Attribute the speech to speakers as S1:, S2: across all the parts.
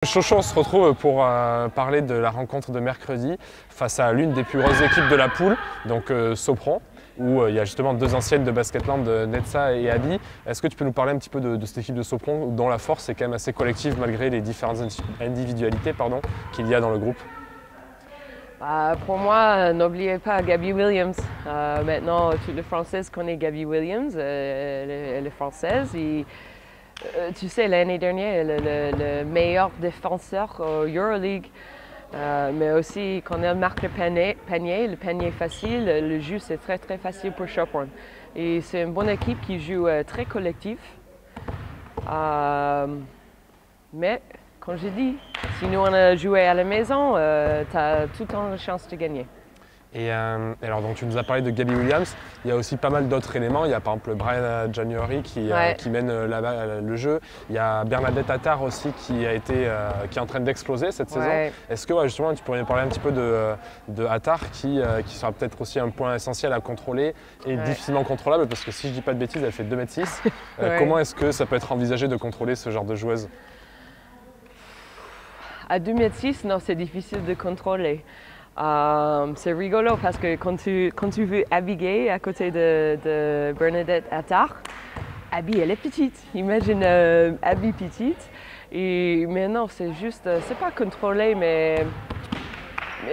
S1: Chocho, on se retrouve pour parler de la rencontre de mercredi face à l'une des plus grosses équipes de la poule, donc Sopron, où il y a justement deux anciennes de Basketland, Netsa et Abby. Est-ce que tu peux nous parler un petit peu de cette équipe de Sopron, dont la force est quand même assez collective malgré les différentes individualités qu'il y a dans le groupe?
S2: Pour moi, n'oubliez pas Gabby Williams. Maintenant, toutes les Françaises connaissent Gabby Williams. Elle est française. Et, tu sais, l'année dernière, elle est le meilleur défenseur au Euroleague. Mais aussi, quand elle marque le panier facile, le jeu c'est très facile pour Sopron. Et c'est une bonne équipe qui joue très collectif. Mais, comme j'ai dit, si nous on a joué à la maison, tu as tout le temps la chance de gagner.
S1: Et alors, donc, tu nous as parlé de Gabby Williams, il y a aussi pas mal d'autres éléments. Il y a par exemple Brian January qui mène le jeu. Il y a Bernadette Attard aussi qui est en train d'exploser cette saison. Est-ce que justement tu pourrais nous parler un petit peu de Attard qui sera peut-être aussi un point essentiel à contrôler et difficilement contrôlable parce que si je dis pas de bêtises, elle fait 2,6 m. Comment est-ce que ça peut être envisagé de contrôler ce genre de joueuse?
S2: À 2,6 m, non, c'est difficile de contrôler. C'est rigolo parce que quand tu veux Abby Gay à côté de Bernadette Attard, Abby elle est petite. Imagine Abby petite. Mais non, c'est juste, c'est pas contrôlé, mais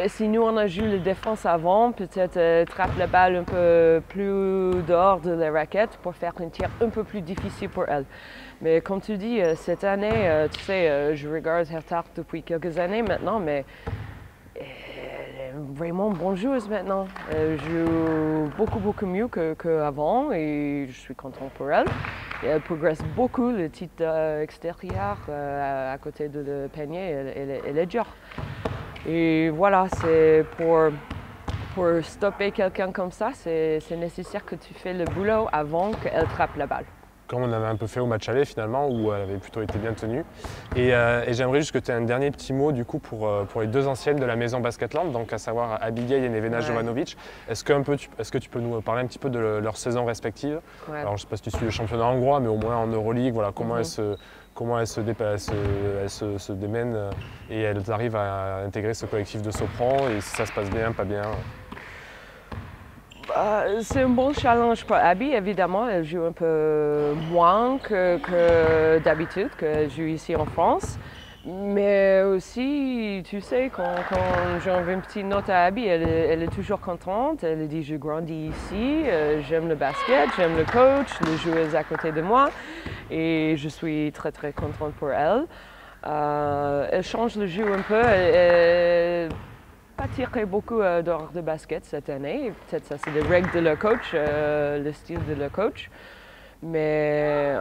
S2: si nous on a joué la défense avant, peut-être trappe la balle un peu plus dehors de la raquette pour faire un tir un peu plus difficile pour elle. Mais comme tu dis, cette année, tu sais, je regarde Attard depuis quelques années maintenant, mais vraiment bonne joueuse maintenant. Elle joue beaucoup mieux qu'avant et je suis contente pour elle. Et elle progresse beaucoup, le titre extérieur à côté de le panier, elle est dure. Et voilà, c'est pour stopper quelqu'un comme ça, c'est nécessaire que tu fais le boulot avant qu'elle trappe la balle.
S1: Comme on avait un peu fait au match aller finalement, où elle avait plutôt été bien tenue. Et j'aimerais juste que tu aies un dernier petit mot du coup pour les deux anciennes de la maison Basketland, donc à savoir Abigail et Nevena Jovanovic. Est-ce que tu peux nous parler un petit peu de leur saison respective? Alors je ne sais pas si tu suis le championnat hongrois, mais au moins en Euroleague, voilà, comment elles se démènent et elles arrivent à intégrer ce collectif de Sopron et si ça se passe bien, pas bien.
S2: C'est un bon challenge pour Abby, évidemment. Elle joue un peu moins que d'habitude, qu'elle joue ici en France. Mais aussi, tu sais, quand j'envoie une petite note à Abby, elle est toujours contente. Elle dit « Je grandis ici, j'aime le basket, j'aime le coach, les joueuses à côté de moi. » Et je suis très contente pour elle. Elle change le jeu un peu. Elle pas tiré beaucoup dehors de basket cette année. Peut-être ça c'est les règles de le coach, le style de le coach. Mais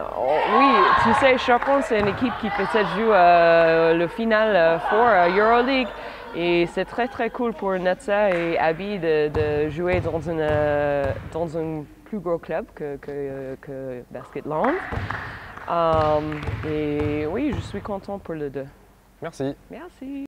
S2: oui, tu sais, Sopron c'est une équipe qui peut-être joue le final pour Euroleague. Et c'est très cool pour Netsa et Abby de jouer dans un plus gros club que Basketland. Et oui, je suis contente pour les deux.
S1: Merci.
S2: Merci.